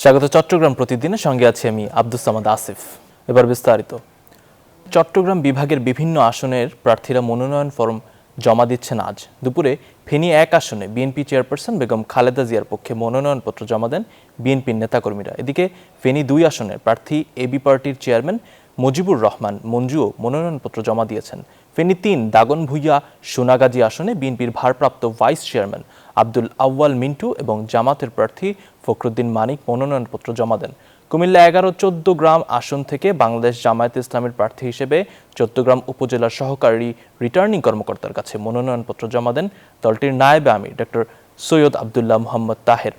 স্বাগত চট্টগ্রাম প্রতিদিনে, সঙ্গে আছি আমি আব্দুস সামাদ আসিফ। এবার বিস্তারিত। চট্টগ্রাম বিভাগের বিভিন্ন আসনের প্রার্থীরা মনোনয়ন ফরম জমা দিচ্ছেন আজ দুপুরে। ফেনী 1 আসনে বিএনপি চেয়ারপারসন বেগম খালেদা জিয়ার পক্ষে মনোনয়নপত্র জমা দেন বিএনপির নেতাকর্মীরা। এদিকে ফেনী 2 আসনের প্রার্থী এবি পার্টির চেয়ারম্যান মুজিবুর রহমান মঞ্জুও মনোনয়নপত্র জমা দিয়েছেন। ফেনী 3 দাগনভূঞা সোনাগাজী আসনে বিএনপির ভারপ্রাপ্ত ভাইস চেয়ারম্যান আব্দুল আউয়াল মিন্টু এবং জামাতের প্রার্থী ফখরুদ্দিন মানিক মনোনয়নপত্র জমা দেন। কুমিল্লা 11-14 আসন থেকে বাংলাদেশ জামায়াতে ইসলামের প্রার্থী হিসেবে চট্টগ্রাম উপজেলার সহকারী রিটার্নিং কর্মকর্তার কাছে মনোনয়নপত্র জমা দেন দলটির নায়েবে আমির ডক্টর সৈয়দ আবদুল্লাহ মোহাম্মদ তাহের।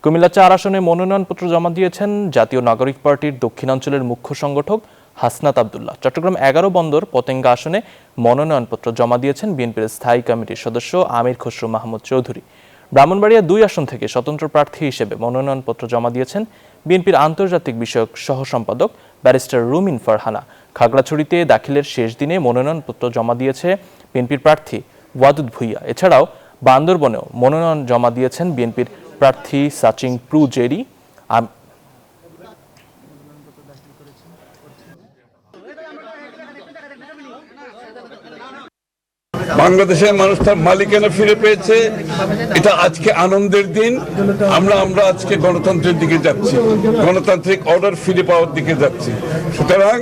কুমিল্লা 4 আসনে মনোনয়নপত্র জমা দিয়েছেন জাতীয় নাগরিক পার্টির দক্ষিণাঞ্চলের মুখ্য সংগঠক হাসনাত আবদুল্লাহ। চট্টগ্রাম 11 বন্দর পতেঙ্গা আসনে মনোনয়নপত্র জমা দিয়েছেন বিএনপির স্থায়ী কমিটির সদস্য আমির খসরু মাহমুদ চৌধুরী। ব্রাহ্মণবাড়িয়া 2 আসন থেকে স্বতন্ত্র প্রার্থী হিসেবে মনোনয়নপত্র জমা দিয়েছেন বিএনপির আন্তর্জাতিক বিষয়ক সহ সম্পাদক ব্যারিস্টার রুমিন ফারহানা। খাগড়াছড়িতে দাখিলের শেষ দিনে মনোনয়নপত্র জমা দিয়েছে বিএনপির প্রার্থী ওয়াদুদ ভুইয়া। এছাড়াও বান্দরবনেও মনোনয়ন জমা দিয়েছেন বিএনপির প্রার্থী সাচিং প্রু জেরি। বাংলাদেশের মানুষ তার মালিকানা ফিরে পেয়েছে, এটা আজকে আনন্দের দিন। আমরা আজকে গণতন্ত্রের দিকে যাচ্ছি, গণতান্ত্রিক অর্ডার ফিরে পাওয়ার দিকে যাচ্ছি। সুতরাং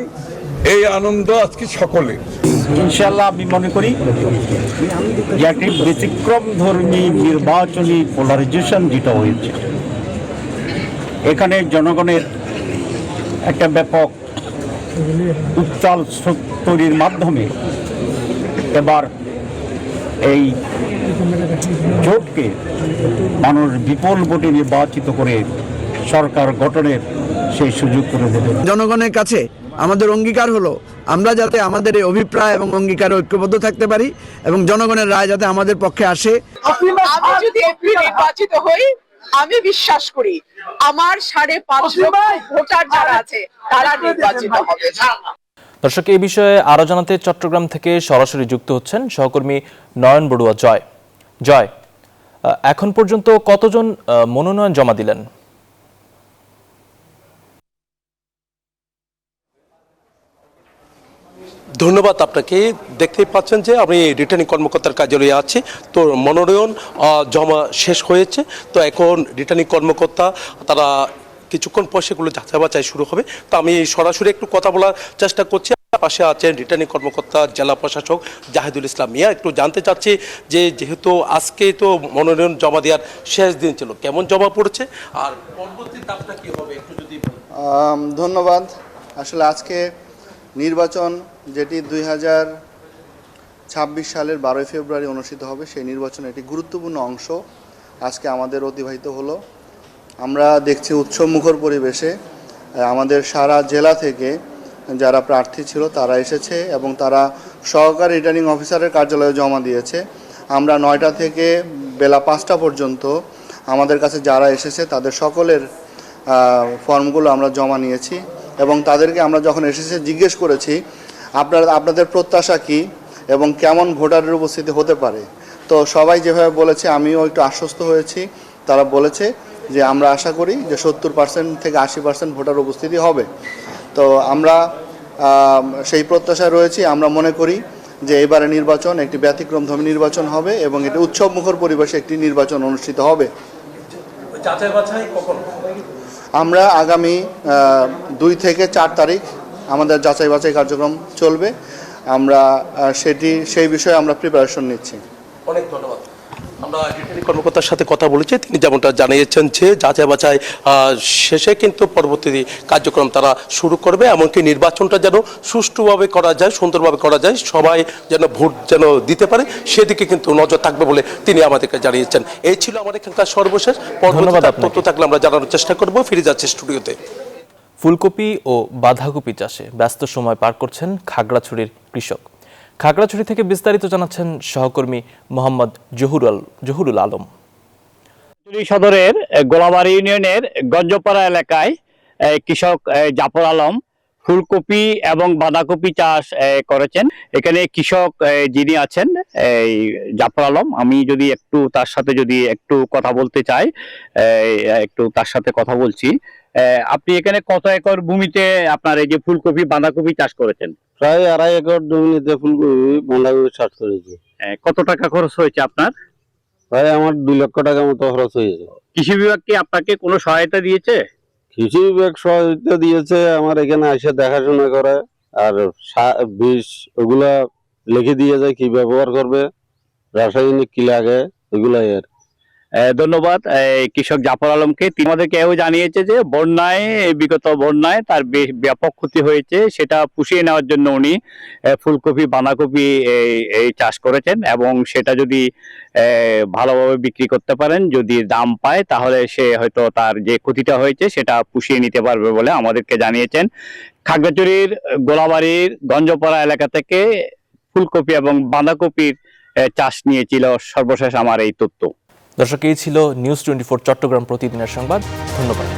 এই আনন্দ আজকে সকলে। ইনশাআল্লাহ আমি মনে করি যে একটি ব্যতিক্রম ধর্মী নির্বাচনী পোলারাইজেশন যেটা হয়েছে, এখানে জনগণের একটা ব্যাপক উত্তাল তৈরির মাধ্যমে এবার এই জোটকে মানুষ বিপুল ভোটে নির্বাচিত করে সরকার গঠনের সেই সুযোগ করে দেবে। জনগণের কাছে আমাদের অঙ্গীকার হলো আমরা যাতে আমাদের এই অভিপ্রায় এবং অঙ্গীকারে ঐক্যবদ্ধ থাকতে পারি এবং জনগণের রায় যাতে আমাদের পক্ষে আসে। আমি যদি এমপি নির্বাচিত হই, আমি বিশ্বাস করি আমার 5.5 লক্ষ ভোটার যারা আছে তারা নির্বাচিত হবে। দর্শক, এই বিষয়ে আরো জানাতে চট্টগ্রাম থেকে সরাসরি যুক্ত হচ্ছেন সহকর্মী নয়ন বড়ুয়া। জয়, এখন পর্যন্ত কতজন মনোনয়ন জমা দিলেন? ধন্যবাদ আপনাকে। দেখতেই পাচ্ছেন যে আমি রিটার্নিং কর্মকর্তার কার্যালয়ে আছি। তো মনোনয়ন জমা শেষ হয়েছে। তো এখন রিটার্নিং কর্মকর্তা তারা কিছুক্ষণ পর সেগুলো যাচাই বাছাই শুরু হবে। তো আমি সরাসরি একটু কথা বলার চেষ্টা করছি। পাশে আছেন রিটার্নিং কর্মকর্তা জেলা প্রশাসক জাহিদুল ইসলাম মিয়া। একটু জানতে চাচ্ছি যে যেহেতু আজকে তো মনোনয়ন জমা দেওয়ার শেষ দিন ছিল, কেমন জমা পড়েছে আর পরবর্তী ধাপটা কি হবে একটু যদি। ধন্যবাদ। আসলে আজকে নির্বাচন যেটি 2026 সালের 12 ফেব্রুয়ারি অনুষ্ঠিত হবে, সেই নির্বাচনের একটি গুরুত্বপূর্ণ অংশ আজকে আমাদের অতিবাহিত হলো। আমরা দেখছি উৎসবমুখর পরিবেশে আমাদের সারা জেলা থেকে যারা প্রার্থী ছিল তারা এসেছে এবং তারা সহকারী রিটার্নিং অফিসারের কার্যালয়ে জমা দিয়েছে। আমরা 9টা থেকে বেলা 5টা পর্যন্ত আমাদের কাছে যারা এসেছে তাদের সকলের ফর্মগুলো আমরা জমা নিয়েছি এবং তাদেরকে আমরা যখন এসেছে জিজ্ঞেস করেছি আপনাদের প্রত্যাশা কি এবং কেমন ভোটারের উপস্থিতি হতে পারে। তো সবাই যেভাবে বলেছে আমিও একটু আশ্বস্ত হয়েছি। তারা বলেছে যে আমরা আশা করি যে 70% থেকে 80% ভোটার উপস্থিতি হবে। তো আমরা সেই প্রত্যাশায় রয়েছি। আমরা মনে করি যে এবারে নির্বাচন একটি ব্যতিক্রমধর্মী নির্বাচন হবে এবং এটি উৎসবমুখর পরিবেশে একটি নির্বাচন অনুষ্ঠিত হবে। আমরা আগামী 2 থেকে 4 তারিখ আমাদের যাচাই বাছাই কার্যক্রম চলবে। আমরা সেই বিষয়ে আমরা প্রিপারেশন নিচ্ছি। অনেক ধন্যবাদ। আমরা রিটার্নিং কর্মকর্তার সাথে কথা বলেছি, তিনি যেমনটা জানিয়েছেন যে যাচাই বাছাই শেষে কিন্তু পরবর্তী কার্যক্রম তারা শুরু করবে, এমনকি নির্বাচনটা যেন সুষ্ঠুভাবে করা যায়, সুন্দরভাবে করা যায়, সবাই যেন ভোট যেন দিতে পারে সেদিকে কিন্তু নজর থাকবে বলে তিনি আমাদেরকে জানিয়েছেন। এই ছিল আমার এখানকার সর্বশেষ। পরবর্তী তথ্য থাকলে আমরা জানানোর চেষ্টা করব। ফিরে যাচ্ছি স্টুডিওতে। ফুলকপি ও বাঁধাকপি চাষে ব্যস্ত সময় পার করছেন খাগড়াছড়ির কৃষক। খাগড়াছড়ি থেকে বিস্তারিত জানাচ্ছেন সহকর্মী মোহাম্মদ জহুরুল আলম। সদরের গোলাবাড়ি ইউনিয়নের গঞ্জপাড়া এলাকায় কৃষক জাফর আলম ফুলকপি এবং বাঁধাকপি চাষ করেছেন। এখানে কৃষক যিনি আছেন এই জাফর আলম, আমি যদি একটু তার সাথে একটু কথা বলতে চাই, একটু তার সাথে কথা বলছি। আপনি এখানে কত একর ভূমিতে আপনার এই যে ফুলকপি বাঁধাকপি চাষ করেছেন? প্রায় 2.5 একর জমিতে ফুলকপি বাঁধাকপি চাষ করেছি। কত টাকা খরচ হয়েছে আপনার? প্রায় আমার 2 লক্ষ টাকা মতো খরচ হয়েছে। কৃষি বিভাগ কি আপনাকে কোনো সহায়তা দিয়েছে? কৃষি বিভাগ সহায়তা দিয়েছে, আমার এখানে এসে দেখাশোনা করে আর বিষ ওগুলা লিখে দিয়ে যায়, কি ব্যবহার করবে, রাসায়নিক কি লাগে, ওগুলাই আর। ধন্যবাদ কৃষক জাফর আলমকে। তিনি আমাদেরকে এও জানিয়েছে যে বিগত বন্যায় তার ব্যাপক ক্ষতি হয়েছে, সেটা পুষিয়ে নেওয়ার জন্য উনি ফুলকপি বাঁধাকপি এই চাষ করেছেন এবং সেটা যদি ভালোভাবে বিক্রি করতে পারেন, যদি দাম পায়, তাহলে সে হয়তো তার যে ক্ষতিটা হয়েছে সেটা পুষিয়ে নিতে পারবে বলে আমাদেরকে জানিয়েছেন। খাগড়াছড়ির গোলাবাড়ির গঞ্জপাড়া এলাকা থেকে ফুলকপি এবং বাঁধাকপির চাষ নিয়েছিল সর্বশেষ আমার এই তথ্য। দর্শক, এই ছিল নিউজ 24 চট্টগ্রাম প্রতিদিনের সংবাদ। ধন্যবাদ।